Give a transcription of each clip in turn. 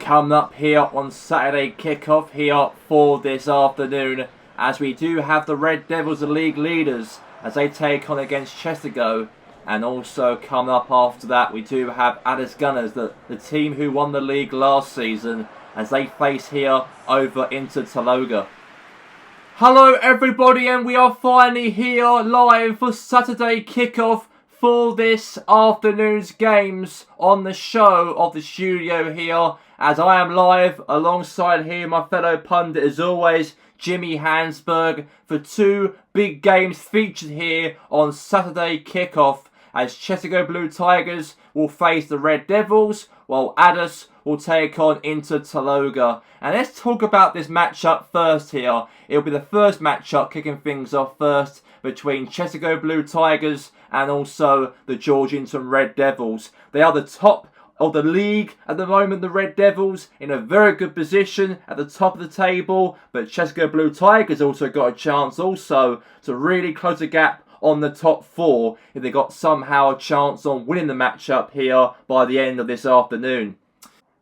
coming up here on Saturday kickoff here for this afternoon, as we do have the Red Devils, the league leaders, as they take on against Chestergo. And also coming up after that, we do have Aldass Gunners, the team who won the league last season, as they face here over into Tolga. Hello everybody, and we are finally here live for Saturday kickoff for this afternoon's games on the show of the studio here, as I am live alongside here my fellow pundit as always, Jimmy Hansberg, for two big games featured here on Saturday kickoff, as Chestergo Blue Tigers will face the Red Devils, while Aldass will take on into Tolga. And let's talk about this matchup first here. It'll be the first matchup kicking things off first between Chestergo Blue Tigers and also the Georgington Red Devils. They are the top of the league at the moment, the Red Devils, in a very good position at the top of the table, but Chestergo Blue Tigers also got a chance also to really close the gap on the top four if they got somehow a chance on winning the matchup here by the end of this afternoon.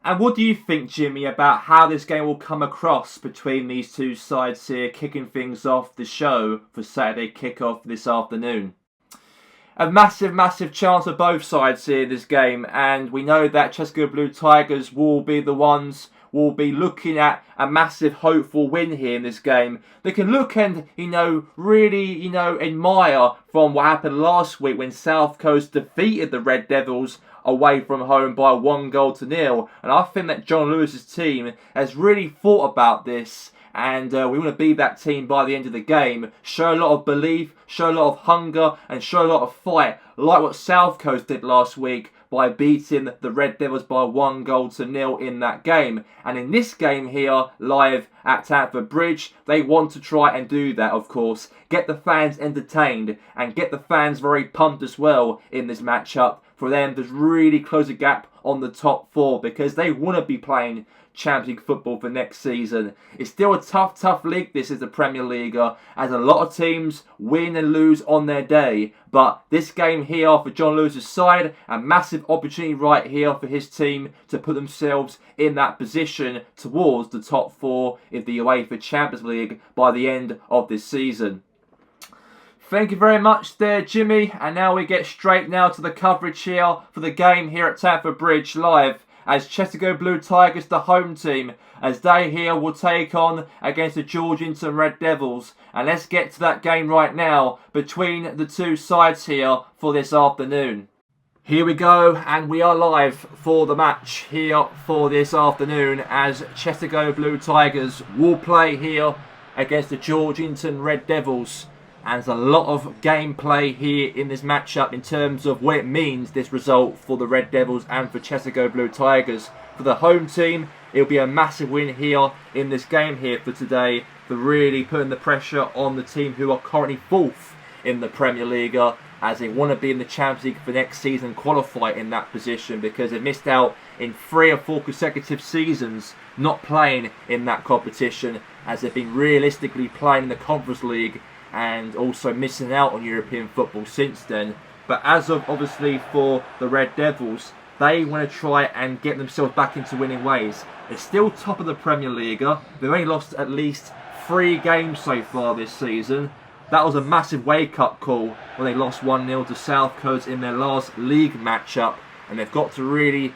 And what do you think, Jimmy, about how this game will come across between these two sides here, kicking things off the show for Saturday kickoff this afternoon? A massive chance for both sides here in this game, and we know that Chestergo Blue Tigers will be the ones will be looking at a massive hopeful win here in this game. They can look and, really, admire from what happened last week when South Coast defeated the Red Devils away from home by 1-0. And I think that John Lewis's team has really thought about this, and we want to be that team by the end of the game. Show a lot of belief, show a lot of hunger, and show a lot of fight, like what South Coast did last week by beating the Red Devils by 1-0 in that game. And in this game here, live at Stamford Bridge, they want to try and do that, of course. Get the fans entertained and get the fans very pumped as well in this matchup for them to really close the gap on the top four, because they want to be playing Champions League football for next season. It's still a tough league, this is the Premier League, as a lot of teams win and lose on their day. But this game here for John Lewis's side, a massive opportunity right here for his team to put themselves in that position towards the top four in the UEFA Champions League by the end of this season. Thank you very much there, Jimmy. And now we get straight now to the coverage here for the game here at Stamford Bridge live, as Chestergo Blue Tigers, the home team, as they here will take on against the Georgington Red Devils. And let's get to that game right now between the two sides here for this afternoon. Here we go, and we are live for the match here for this afternoon, as Chestergo Blue Tigers will play here against the Georgington Red Devils. And there's a lot of gameplay here in this matchup in terms of what it means, this result, for the Red Devils and for Chestergo Blue Tigers. For the home team, it'll be a massive win here in this game here for today, for really putting the pressure on the team who are currently fourth in the Premier League, as they want to be in the Champions League for next season, qualify in that position, because they missed out in 3 or 4 consecutive seasons not playing in that competition, as they've been realistically playing in the Conference League and also missing out on European football since then. But as of, obviously, for the Red Devils, they want to try and get themselves back into winning ways. They're still top of the Premier League. They've only lost at least 3 games so far this season. That was a massive wake-up call when they lost 1-0 to South Coast in their last league matchup. And they've got to really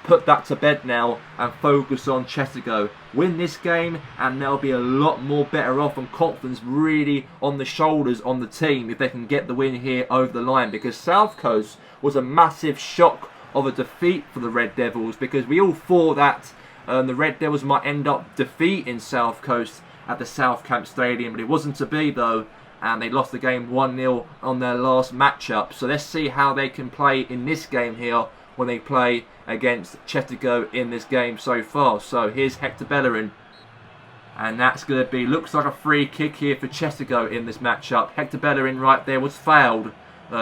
put that to bed now and focus on Chestergo. Win this game and they'll be a lot more better off, and confidence really on the shoulders on the team if they can get the win here over the line. Because South Coast was a massive shock of a defeat for the Red Devils, because we all thought that the Red Devils might end up defeating South Coast at the South Camp Stadium, but it wasn't to be though. And they lost the game 1-0 on their last matchup. So let's see how they can play in this game here when they play against Chestergo in this game so far. So here's Hector Bellerin. And that's going to be, looks like a free kick here for Chestergo in this matchup. Hector Bellerin right there was fouled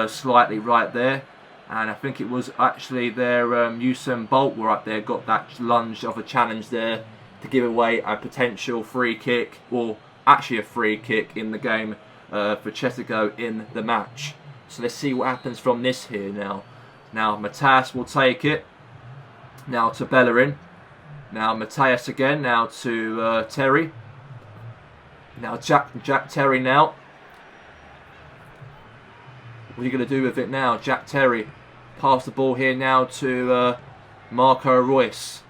slightly right there. And I think it was actually their Usain Bolt right there got that lunge of a challenge there to give away a potential free kick, or actually a free kick in the game for Chestergo in the match. So let's see what happens from this here now. Now Matas will take it. Now to Bellerin. Now Mateus again, now to Terry. Now Jack Terry now. What are you going to do with it now? Jack Terry. Pass the ball here now to Marco Reus.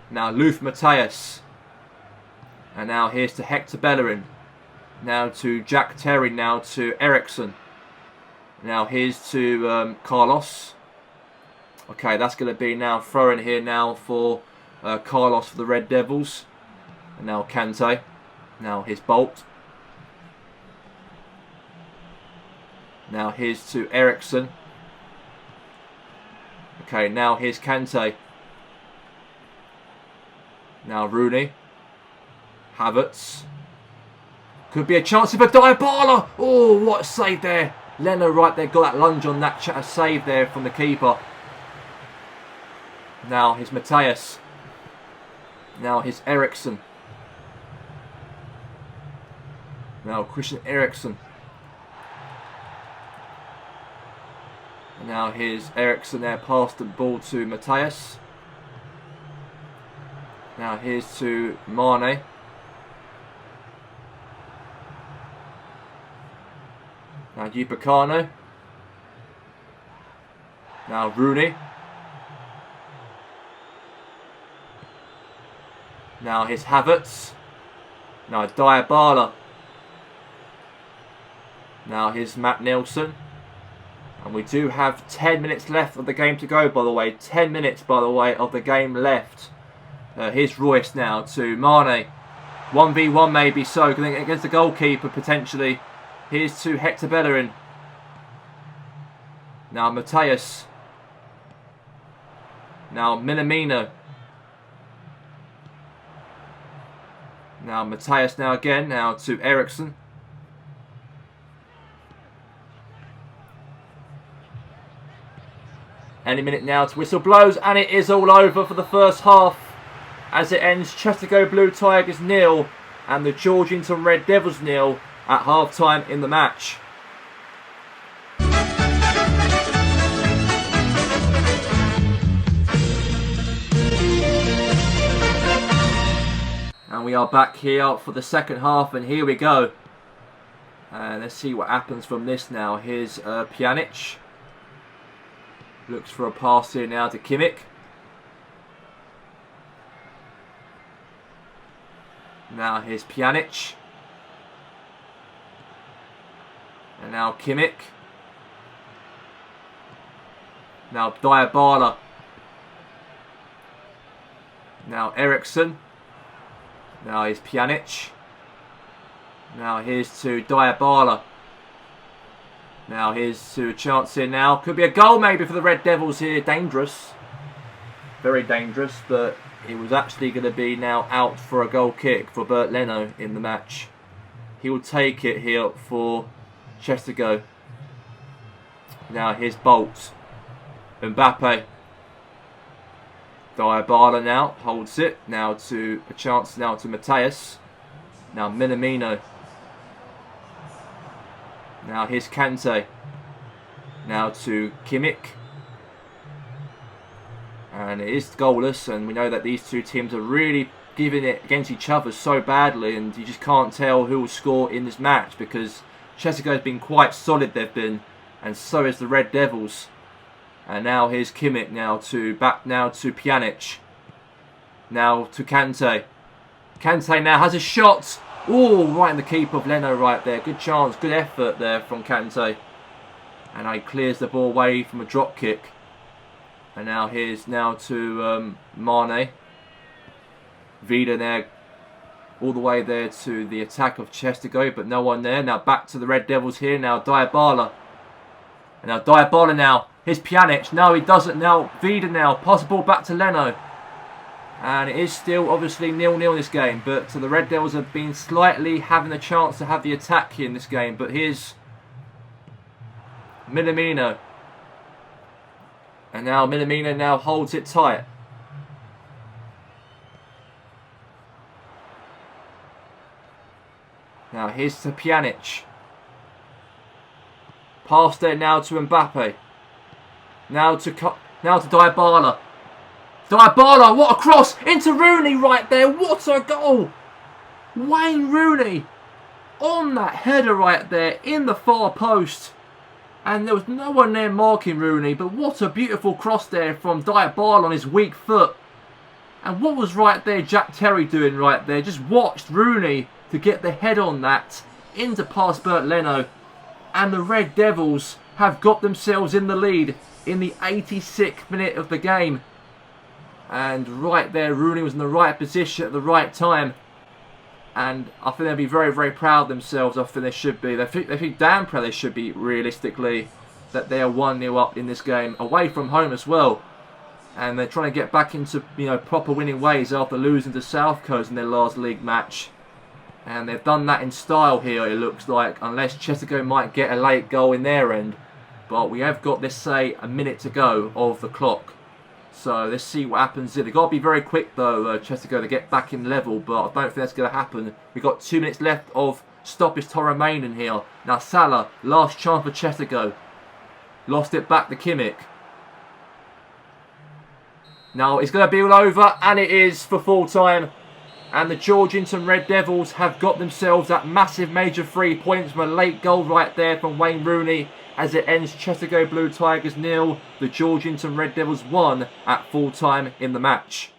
Now Luth Mateus. And now here's to Hector Bellerin. Now to Jack Terry, now to Ericsson. Now here's to Carlos. Okay, that's going to be now throw in here now for Carlos for the Red Devils. And now Kante. Now here's Bolt. Now here's to Ericsson. Okay, now here's Kante. Now Rooney. Havertz. Could be a chance of a Dybala. Oh, what a save there. Leno right there, got that lunge on that save there from the keeper. Now here's Mateus. Now here's Ericsson. Now Christian Eriksen. And now here's Ericsson there, past the ball to Mateus. Now here's to Mane. Now Upamecano. Now Rooney. Now here's Havertz. Now Dybala. Now here's Matt Nielsen. And we do have 10 minutes left of the game to go, by the way. 10 minutes, by the way, of the game left. Here's Royce now to Mane. 1v1 maybe so, against the goalkeeper potentially. Here's to Hector Bellerin. Now Mateus. Now Minamino. Now Mateus now again. Now to Ericsson. Any minute now to whistle blows, and it is all over for the first half. As it ends, Chesterfield Blue Tigers 0 and the Georgington Red Devils 0 at half time in the match. And we are back here for the second half, and here we go. And let's see what happens from this now. Here's Pjanic. Looks for a pass here now to Kimmich. Now here's Pjanic. And now Kimmich. Now Dybala. Now Ericsson. Now here's Pjanic. Now here's to Dybala. Now here's to a chance here now. Could be a goal maybe for the Red Devils here. Dangerous. Very dangerous, but it was actually going to be now out for a goal kick for Bert Leno in the match. He will take it here for Chesterfield. Now here's Bolt. Mbappe. Dybala now holds it. Now to a chance now to Mateus. Now Minamino. Now here's Kante. Now to Kimmich. And it is goalless, and we know that these two teams are really giving it against each other so badly, and you just can't tell who will score in this match because Chesterfield has been quite solid, they've been, and so is the Red Devils. And now here's Kimmich now to Pjanic. Now to Kante. Kante now has a shot. Oh, right in the keeper of Leno right there. Good chance, good effort there from Kante. And he clears the ball away from a drop kick. And now here's now to Mane. Vida there, all the way there to the attack of Chesterfield, but no one there. Now back to the Red Devils here. Now Dybala. And now Dybala now. Here's Pjanic. No, he doesn't now. Vida now. Possible back to Leno. And it is still obviously 0-0 in this game. But the Red Devils have been slightly having a chance to have the attack here in this game. But here's Minamino. And now Minamino now holds it tight. Now here's to Pjanic. Pass there now to Mbappe. Now to Dybala. Dybala, what a cross into Rooney right there. What a goal. Wayne Rooney on that header right there in the far post. And there was no one there marking Rooney, but what a beautiful cross there from Dybala on his weak foot. And what was right there Jack Terry doing right there? Just watched Rooney to get the head on that into past Bert Leno. And the Red Devils have got themselves in the lead in the 86th minute of the game. And right there, Rooney was in the right position at the right time. And I think they'll be very, very proud of themselves. I think they should be. They think damn proud they should be, realistically, that they are 1-0 up in this game. Away from home as well. And they're trying to get back into, proper winning ways after losing to South Coast in their last league match. And they've done that in style here, it looks like, unless Chesterfield might get a late goal in their end. But we have got, let's say, a minute to go of the clock. So let's see what happens here. They've got to be very quick, though, Chesterfield, to get back in level. But I don't think that's going to happen. We've got 2 minutes left of stoppage time remaining here. Now Salah, last chance for Chesterfield. Lost it back to Kimmich. Now it's going to be all over, and it is for full time. And the Georgington Red Devils have got themselves that massive major 3 points from a late goal right there from Wayne Rooney as it ends Chesterfield Blue Tigers 0, the Georgington Red Devils 1 at full time in the match.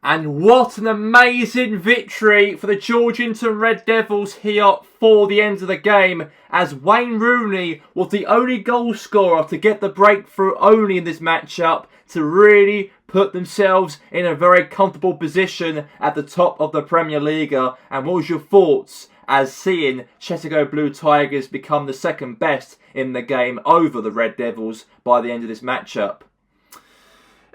And what an amazing victory for the Georgington Red Devils here for the end of the game, as Wayne Rooney was the only goal scorer to get the breakthrough only in this matchup to really put themselves in a very comfortable position at the top of the Premier League. And what was your thoughts as seeing Chesterfield Blue Tigers become the second best in the game over the Red Devils by the end of this matchup?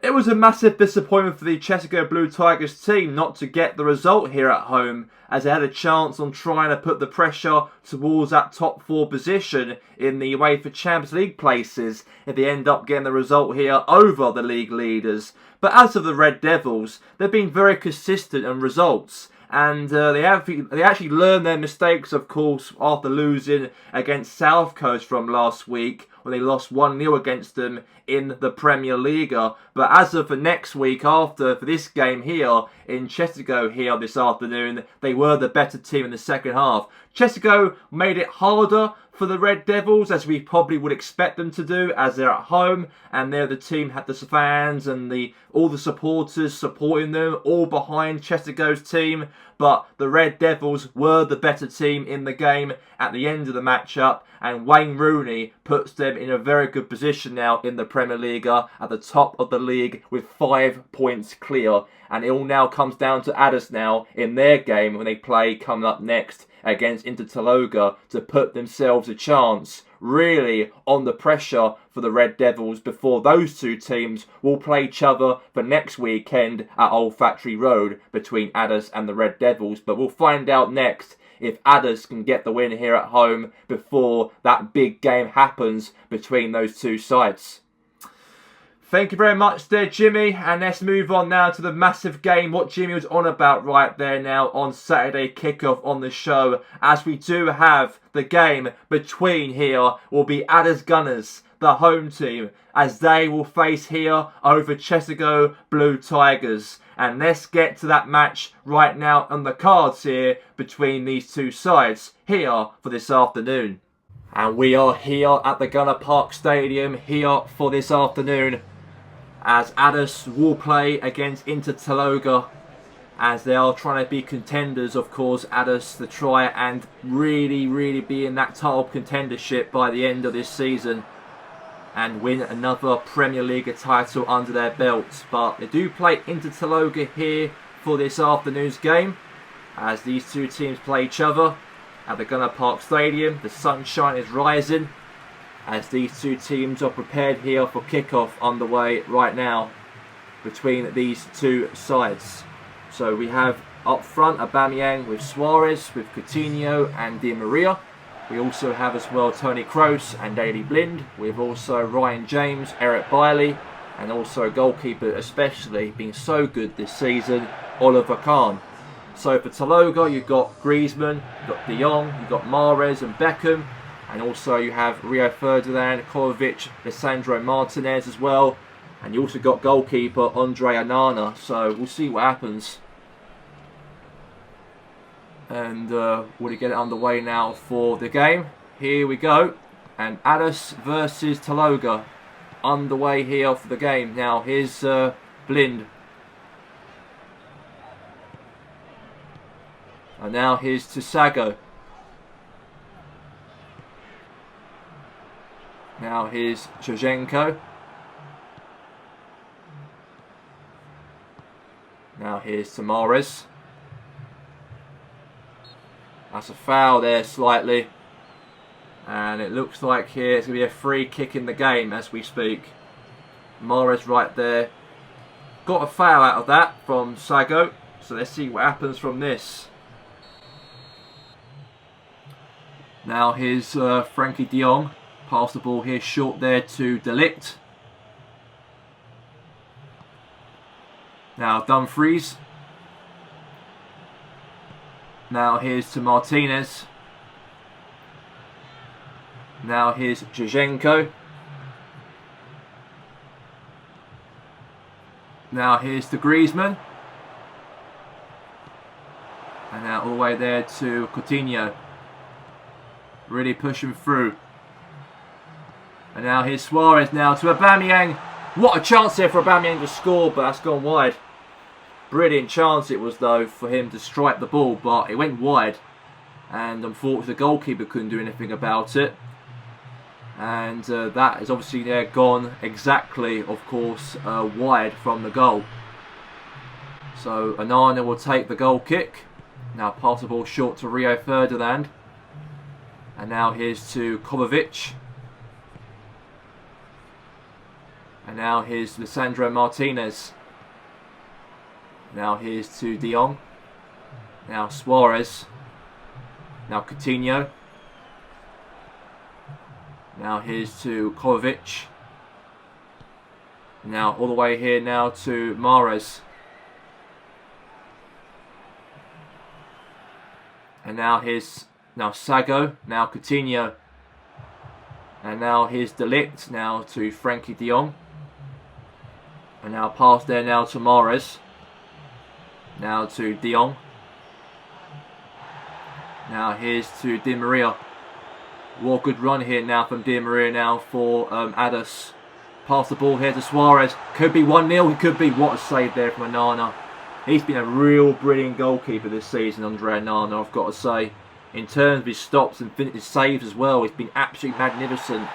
It was a massive disappointment for the Chesterfield Blue Tigers team not to get the result here at home, as they had a chance on trying to put the pressure towards that top 4 position in the UEFA Champions League places if they end up getting the result here over the league leaders. But as of the Red Devils, they've been very consistent in results. And they actually learned their mistakes, of course, after losing against South Coast from last week, when they lost 1-0 against them in the Premier League. But as of the next week after, for this game here in Chesterfield here this afternoon, they were the better team in the second half. Chesterfield made it harder for the Red Devils, as we probably would expect them to do, as they're at home and they're the team, had the fans and all the supporters supporting them, all behind Chesterfield's team. But the Red Devils were the better team in the game at the end of the matchup, and Wayne Rooney puts them in a very good position now in the Premier League at the top of the league with 5 points clear. And it all now comes down to Aldass now in their game when they play coming up next against Tolga to put themselves a chance really on the pressure for the Red Devils before those two teams will play each other for next weekend at Old Factory Road between Aldass and the Red Devils. But we'll find out next if Aldass can get the win here at home before that big game happens between those two sides. Thank you very much there, Jimmy. And let's move on now to the massive game, what Jimmy was on about right there now on Saturday kickoff on the show. As we do have the game between here will be Aldass Gunners, the home team, as they will face here over Chesterfield Blue Tigers. And let's get to that match right now on the cards here between these two sides here for this afternoon. And we are here at the Gunner Park Stadium here for this afternoon, as Aldass will play against Tolga, as they are trying to be contenders, of course, Aldass, to try and really be in that title contendership by the end of this season and win another Premier League title under their belts. But they do play Tolga here for this afternoon's game, as these two teams play each other at the Gunner Park Stadium. The sunshine is rising as these two teams are prepared here for kickoff underway right now between these two sides. So we have up front Aubameyang with Suarez, with Coutinho and Di Maria. We also have as well Tony Kroos and Daley Blind. We have also Ryan James, Eric Bailly, and also goalkeeper especially being so good this season, Oliver Kahn. So for Tolga, you've got Griezmann, you've got De Jong, you've got Mahrez and Beckham. And also you have Rio Ferdinand, Kovacic, Lisandro Martinez as well. And you also got goalkeeper Andre Onana, so we'll see what happens. And we'll get it underway now for the game. Here we go. And Aldass versus Tolga underway here for the game. Now here's Blind. And now here's Tsago. Now here's Shevchenko. Now here's Tamares. That's a foul there slightly. And it looks like here it's going to be a free kick in the game as we speak. Mahrez right there. Got a foul out of that from Sago. So let's see what happens from this. Now here's Frankie de Jong. Pass the ball here short there to De Ligt. Now Dumfries. Now here's to Martinez. Now here's Shevchenko. Now here's to Griezmann. And now all the way there to Coutinho. Really pushing through. And now here's Suarez now to Aubameyang. What a chance here for Aubameyang to score, but that's gone wide. Brilliant chance it was though for him to strike the ball, but it went wide. And unfortunately the goalkeeper couldn't do anything about it. And that is obviously there gone exactly, of course, wide from the goal. So Onana will take the goal kick. Now pass the ball short to Rio Ferdinand. And now here's to Kovacic. And now here's Lisandro Martinez. Now here's to de Jong. Now Suarez. Now Coutinho. Now here's to Kovacic. Now all the way here now to Mahrez. And now here's Sago. Now Coutinho. And now here's De Ligt. Now to Frankie de Jong. And now pass there now to Mahrez. Now to de Jong. Now here's to Di Maria. What a good run here now from Di Maria now for Aldass. Pass the ball here to Suarez. Could be 1-0. It could be. What a save there from Onana. He's been a real brilliant goalkeeper this season, Andre Onana, I've got to say. In terms of his stops and his saves as well, he's been absolutely magnificent.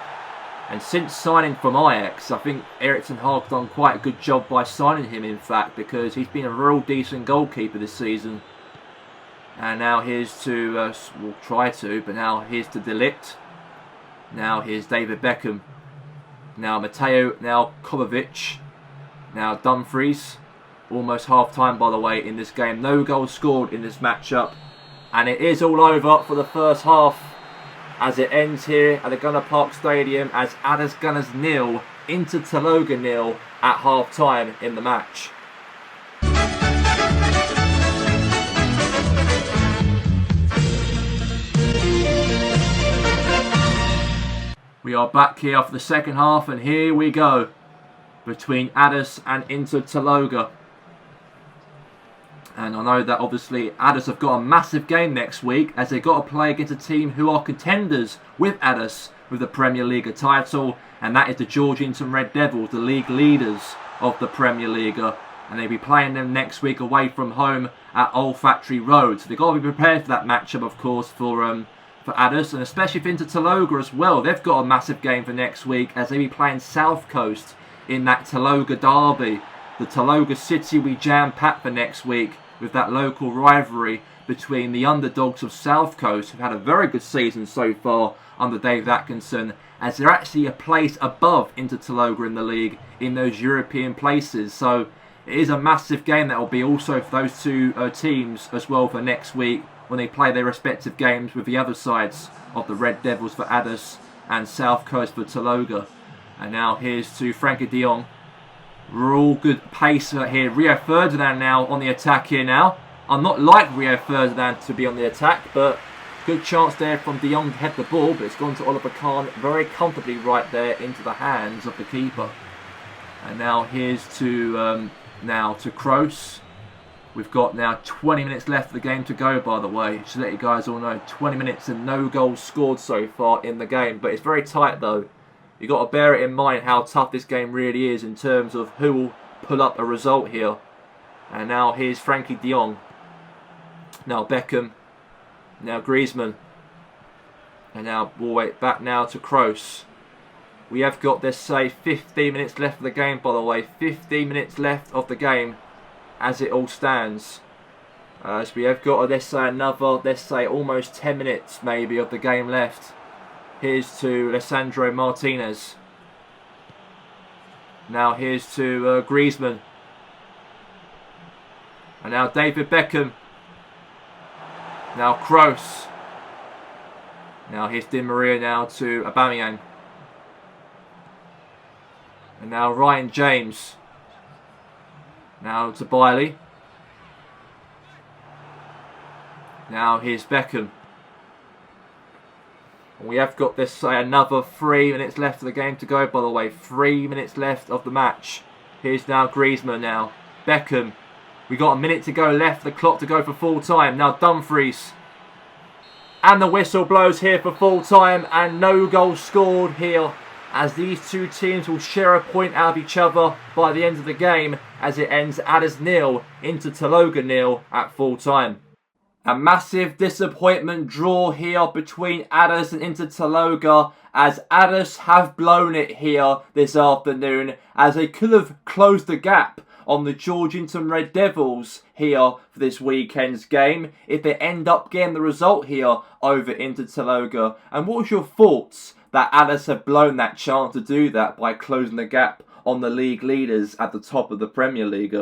And since signing from Ajax, I think Erik ten Hag's done quite a good job by signing him, in fact, because he's been a real decent goalkeeper this season. And now here's to, we'll try to, but now here's to De Ligt. Now here's David Beckham. Now Matteo, now Kovacic. Now Dumfries. Almost half time, by the way, in this game. No goals scored in this matchup. And it is all over for the first half as it ends here at the Gunner Park Stadium as Aldass Gunners 0, Inter Tolga 0 at half time in the match. We are back here for the second half, and here we go between Aldass and Inter Tolga. And I know that obviously Aldass have got a massive game next week as they've got to play against a team who are contenders with Aldass with the Premier League title, and that is the Georgington Red Devils, the league leaders of the Premier League. And they'll be playing them next week away from home at Old Factory Road. So they've got to be prepared for that matchup, of course, for Aldass, and especially for Inter Tolga as well. They've got a massive game for next week as they'll be playing South Coast in that Tolga derby. The Tolga City will be jam-packed for next week with that local rivalry between the underdogs of South Coast, who've had a very good season so far under David Atkinson, as they're actually a place above Inter Tolga in the league in those European places. So it is a massive game that will be also for those two teams as well for next week when they play their respective games with the other sides of the Red Devils for Aldass and South Coast for Tolga. And now here's to Frankie de Jong. Real good pace here. Rio Ferdinand now on the attack here now. I'm not like Rio Ferdinand to be on the attack, but good chance there from de Jong to head the ball, but it's gone to Oliver Kahn very comfortably right there into the hands of the keeper. And now here's to Kroos. We've got now 20 minutes left of the game to go, by the way. Just to let you guys all know, 20 minutes and no goals scored so far in the game. But it's very tight though. You've got to bear it in mind how tough this game really is in terms of who will pull up a result here. And now here's Frankie de Jong. Now Beckham. Now Griezmann. And now we'll wait back now to Kroos. We have got, let's say, 15 minutes left of the game, by the way. 15 minutes left of the game as it all stands. So we have got, let's say, another, let's say, almost 10 minutes maybe of the game left. Here's to Lisandro Martinez. Now here's to Griezmann. And now David Beckham. Now Kroos. Now here's Di Maria now to Aubameyang. And now Ryan James. Now to Bailey. Now here's Beckham. And we have got, let's say, another 3 minutes left of the game to go, by the way. 3 minutes left of the match. Here's now Griezmann now. Beckham. We got a minute to go left, the clock to go for full time. Now Dumfries. And the whistle blows here for full time. And no goals scored here, as these two teams will share a point out of each other by the end of the game, as it ends Aldass 0 into Tolga 0 at full time. A massive disappointment draw here between Aldass and Inter Tolga, as Aldass have blown it here this afternoon, as they could have closed the gap on the Georgington Red Devils here for this weekend's game if they end up getting the result here over Inter Tolga. And what was your thoughts that Aldass have blown that chance to do that by closing the gap on the league leaders at the top of the Premier League?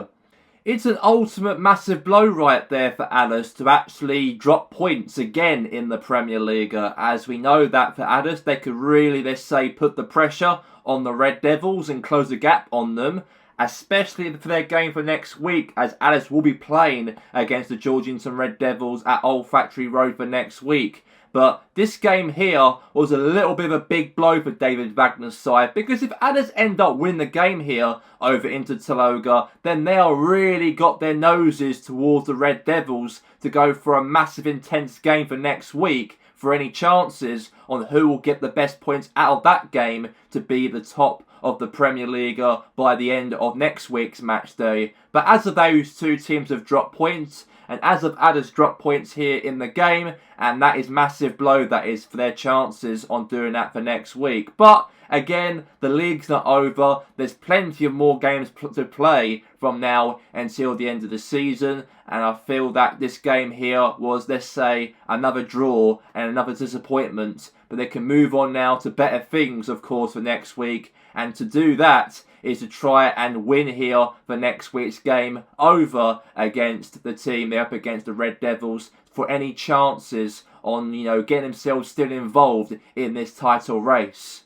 It's an ultimate massive blow right there for Aldass to actually drop points again in the Premier League, as we know that for Aldass they could really, let's say, put the pressure on the Red Devils and close the gap on them, especially for their game for next week, as Aldass will be playing against the Georgington Red Devils at Old Factory Road for next week. But this game here was a little bit of a big blow for David Wagner's side, because if Aldass end up winning the game here over Inter Tolga, then they are really got their noses towards the Red Devils to go for a massive intense game for next week for any chances on who will get the best points out of that game to be the top of the Premier League by the end of next week's match day. But as of those two teams have dropped points, and as of Aldass dropped points here in the game, and that is massive blow that is for their chances on doing that for next week. But again, the league's not over. There's plenty of more games to play from now until the end of the season, and I feel that this game here was, let's say, another draw and another disappointment, but they can move on now to better things, of course, for next week. And to do that is to try and win here for next week's game over against the team they're up against, the Red Devils, for any chances on, getting themselves still involved in this title race.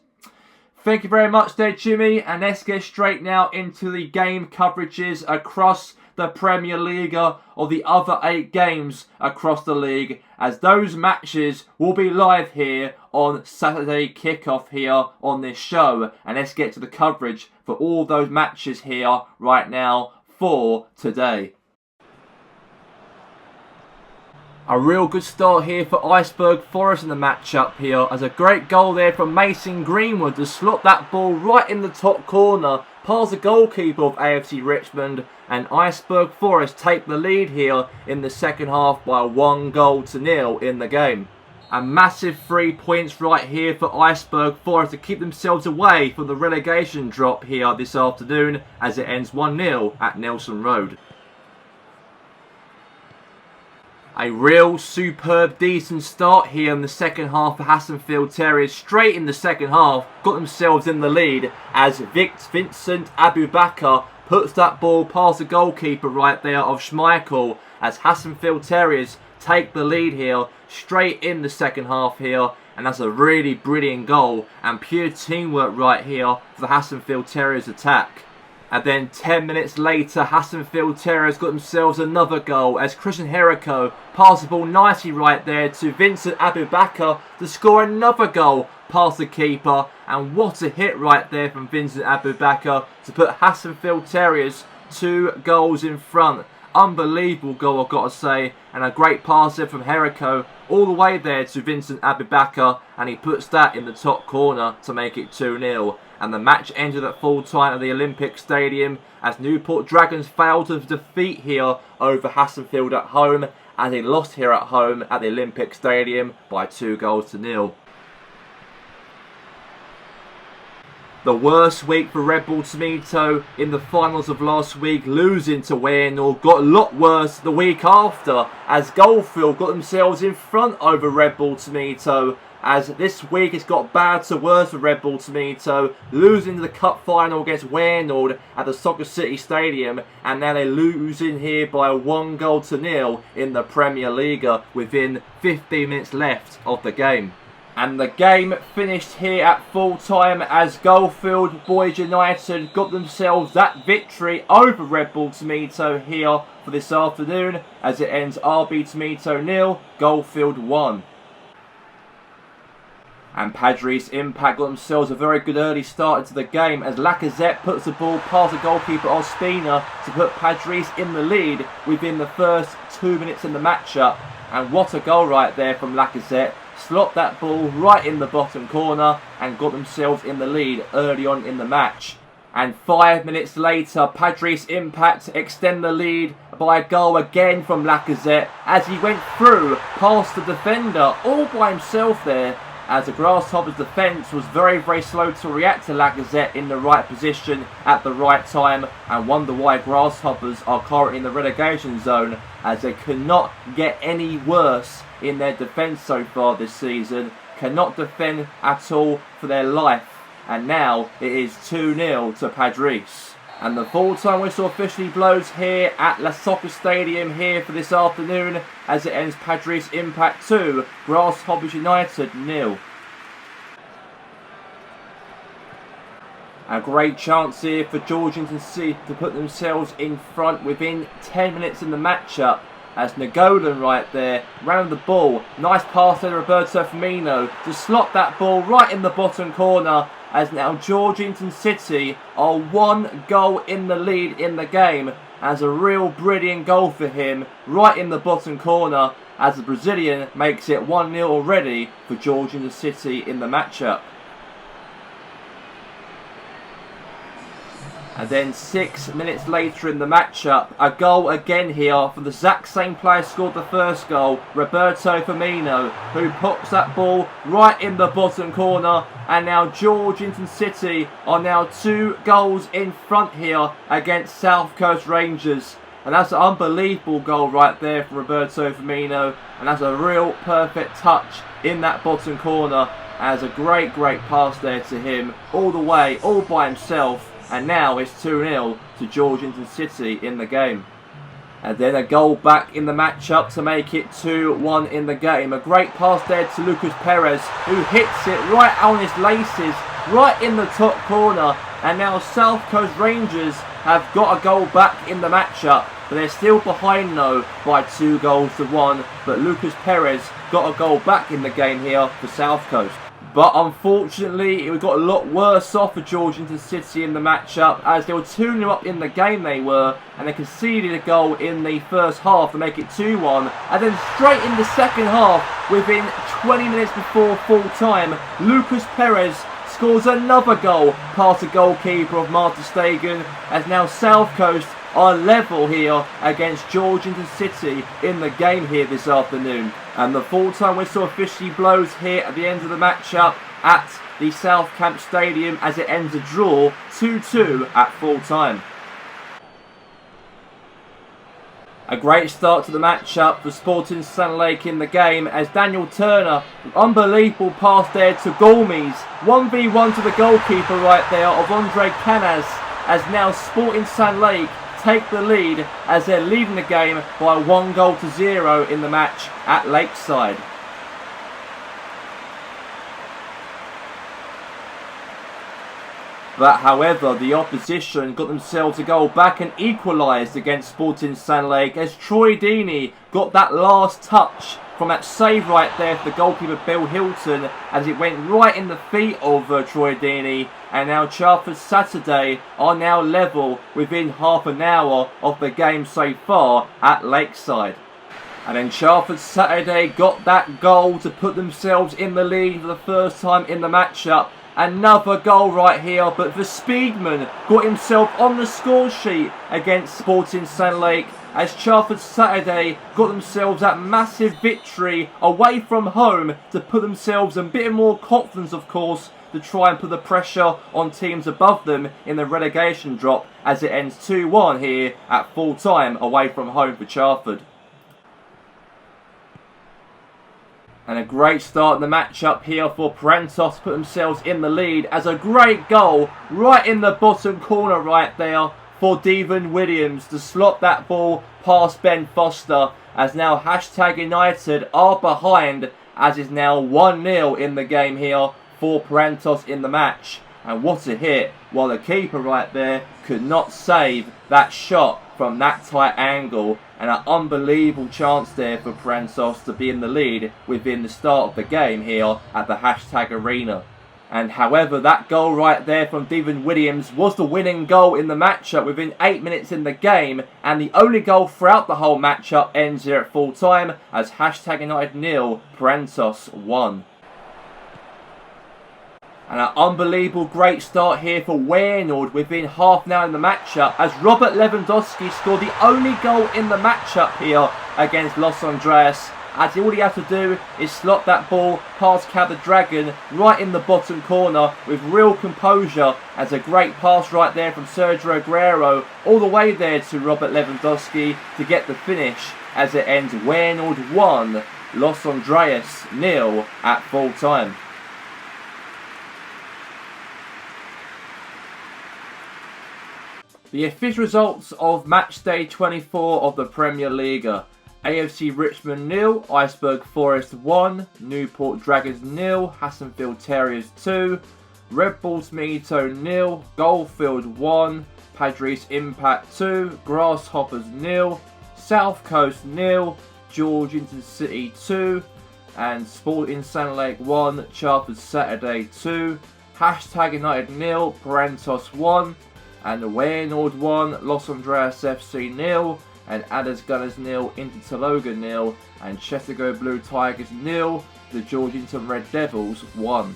Thank you very much there, Jimmy, and let's get straight now into the game coverages across the Premier League or the other 8 games across the league, as those matches will be live here on Saturday kickoff here on this show. And let's get to the coverage for all those matches here right now for today. A real good start here for Iceberg Forest in the matchup here, as a great goal there from Mason Greenwood to slot that ball right in the top corner past the goalkeeper of AFC Richmond, and Iceberg Forest take the lead here in the second half by 1-0 in the game. A massive 3 points right here for Iceberg Forest to keep themselves away from the relegation drop here this afternoon, as it ends 1-0 at Nelson Road. A real superb decent start here in the second half for Hassenfield Terriers. Straight in the second half, got themselves in the lead as Vincent Abubakar puts that ball past the goalkeeper right there of Schmeichel, as Hassenfield Terriers take the lead here straight in the second half here. And that's a really brilliant goal and pure teamwork right here for the Hassenfield Terriers attack. And then 10 minutes later, Hassenfield Terriers got themselves another goal as Christian Herrico passed the ball nicely right there to Vincent Abubakar to score another goal past the keeper. And what a hit right there from Vincent Abubakar to put Hasenfield Terriers 2 goals in front. Unbelievable goal, I've got to say. And a great pass there from Herrico all the way there to Vincent Abubakar. And he puts that in the top corner to make it 2-0. And the match ended at full time at the Olympic Stadium as Newport Dragons failed to defeat here over Hasenfield at home, and they lost here at home at the Olympic Stadium by 2-0. The worst week for Red Bull Tomato in the finals of last week, losing to Waynor, got a lot worse the week after as Goldfield got themselves in front over Red Bull Tomato. As this week it's got bad to worse for Red Bull Tomato, losing the cup final against Waynor at the Soccer City Stadium, and now they're losing here by 1-0 in the Premier League within 15 minutes left of the game. And the game finished here at full time as Goldfield Boys United got themselves that victory over Red Bull Tomato here for this afternoon, as it ends RB Tomato 0, Goldfield 1. And Padres Impact got themselves a very good early start into the game as Lacazette puts the ball past the goalkeeper Ospina to put Padres in the lead within the first 2 minutes in the matchup. And what a goal right there from Lacazette. Slopped that ball right in the bottom corner and got themselves in the lead early on in the match. And 5 minutes later, Padres Impact extend the lead by a goal again from Lacazette as he went through past the defender all by himself there, as the Grasshoppers' defence was very slow to react to Lacazette in the right position at the right time, and wonder why Grasshoppers are currently in the relegation zone, as they could not get any worse in their defence so far this season, cannot defend at all for their life, and now it is 2-0 to Padres. And the full-time whistle officially blows here at La Soccer Stadium here for this afternoon as it ends Padres Impact 2, Grasshoppers United 0. A great chance here for Georgington City to put themselves in front within 10 minutes in the matchup as Nagolan right there round the ball. Nice pass there to Roberto Firmino to slot that ball right in the bottom corner, as now Georgington City are 1 goal in the lead in the game, as a real brilliant goal for him right in the bottom corner, as the Brazilian makes it 1-0 already for Georgington City in the matchup. And then 6 minutes later in the matchup, a goal again here from the exact same player scored the first goal, Roberto Firmino, who pops that ball right in the bottom corner. And now Georgington City are now 2 goals in front here against South Coast Rangers. And that's an unbelievable goal right there from Roberto Firmino. And that's a real perfect touch in that bottom corner. As a great pass there to him all the way, all by himself. And now it's 2-0 to Georgington City in the game. And then a goal back in the matchup to make it 2-1 in the game. A great pass there to Lucas Perez, who hits it right on his laces, right in the top corner. And now South Coast Rangers have got a goal back in the matchup, but they're still behind though by 2-1. But Lucas Perez got a goal back in the game here for South Coast. But unfortunately, it got a lot worse off for Georgington City in the matchup, as they were 2-0 up in the game they were, and they conceded a goal in the first half to make it 2-1. And then straight in the second half, within 20 minutes before full time, Lucas Perez scores another goal past the goalkeeper of Martin Stegen, as now South Coast are level here against Georgington City in the game here this afternoon. And the full-time whistle officially blows here at the end of the matchup at the South Camp Stadium as it ends a draw 2-2 at full-time. A great start to the matchup for Sporting Sun Lake in the game, as Daniel Turner, unbelievable pass there to Gourmes, 1v1 to the goalkeeper right there of Andre Canas, as now Sporting Sun Lake take the lead as they're leading the game by 1-0 in the match at Lakeside. But however, the opposition got themselves a goal back and equalised against Sporting San Lake as Troy Deeney got that last touch from that save right there for the goalkeeper Bill Hilton as it went right in the feet of Troy Deeney. And now Chelford Saturday are now level within half an hour of the game so far at Lakeside. And then Chelford Saturday got that goal to put themselves in the lead for the first time in the matchup. Another goal right here, but the Speedman got himself on the score sheet against Sporting San Lake as Chelford Saturday got themselves that massive victory away from home to put themselves a bit more confidence, of course, to try and put the pressure on teams above them in the relegation drop as it ends 2-1 here at full time away from home for Chelford. And a great start in the matchup here for Parentos to put themselves in the lead as a great goal right in the bottom corner right there for Devon Williams to slot that ball past Ben Foster as now Hashtag United are behind as is now 1-0 in the game here for Parentos in the match. And what a hit, while the keeper right there could not save that shot from that tight angle. And an unbelievable chance there for Parentos to be in the lead within the start of the game here at the Hashtag Arena. And however, that goal right there from Devon Williams was the winning goal in the matchup within 8 minutes in the game. And the only goal throughout the whole matchup ends here at full time as Hashtag United 0, Parentos 1. And an unbelievable great start here for Waynord within half an hour in the matchup as Robert Lewandowski scored the only goal in the matchup here against Los Andreas. As all he has to do is slot that ball past Cal the Dragon right in the bottom corner with real composure as a great pass right there from Sergio Aguero all the way there to Robert Lewandowski to get the finish as it ends Waynord 1, Los Andreas 0 at full time. The official results of match day 24 of the Premier League. AFC Richmond 0, Iceberg Forest 1, Newport Dragons 0, Hassonfield Terriers 2, Red Bulls Mito 0, Goldfield 1, Padres Impact 2, Grasshoppers 0, South Coast 0, Georgington City 2, and Sporting San Lake 1, Chelford Saturday 2, Hashtag United 0, Parentos 1, and Waynord 1, Los Andreas FC 0, and Aldass Gunners 0, Inter Tolga 0, and Chesapeake Blue Tigers 0, the Georgington Red Devils 1.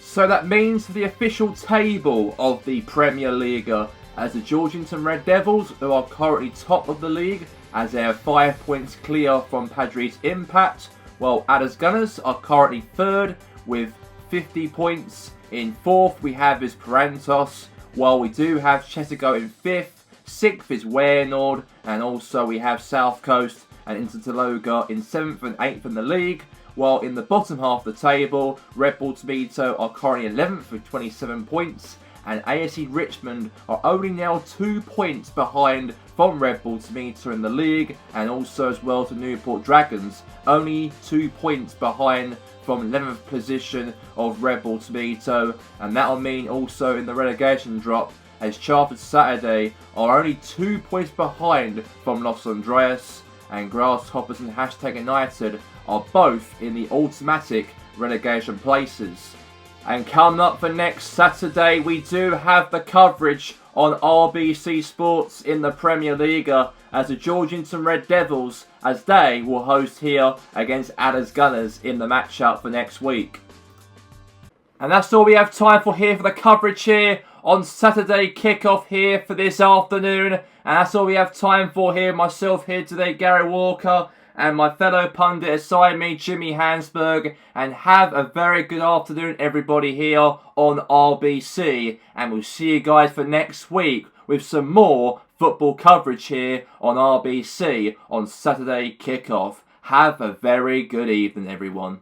So that means the official table of the Premier League as the Georgington Red Devils, who are currently top of the league as they are 5 points clear from Padres Impact, while Aldass Gunners are currently third with 50 points. In fourth we have is Parentos, while we do have Chesapeake in 5th, 6th is Waynord, and also we have South Coast and Inter Tolga in 7th and 8th in the league, while in the bottom half of the table, Red Bull Mito are currently 11th with 27 points, and AFC Richmond are only now 2 points behind from Red Bull Mito in the league, and also as well to Newport Dragons, only 2 points behind from 11th position of Red Bull Mito, and that'll mean also in the relegation drop as Chelford Saturday are only 2 points behind from Los Andreas, and Grasshoppers and Hashtag United are both in the automatic relegation places. And coming up for next Saturday, we do have the coverage on RBC Sports in the Premier League as the Georgington Red Devils, as they will host here against Aldass Gunners in the matchup for next week. And that's all we have time for here for the coverage here on Saturday kickoff here for this afternoon. And that's all we have time for here. Myself here today, Gary Walker, and my fellow pundit aside me, Jimmy Hansberg. And have a very good afternoon, everybody, here on RBC. And we'll see you guys for next week with some more football coverage here on RBC on Saturday kickoff. Have a very good evening, everyone.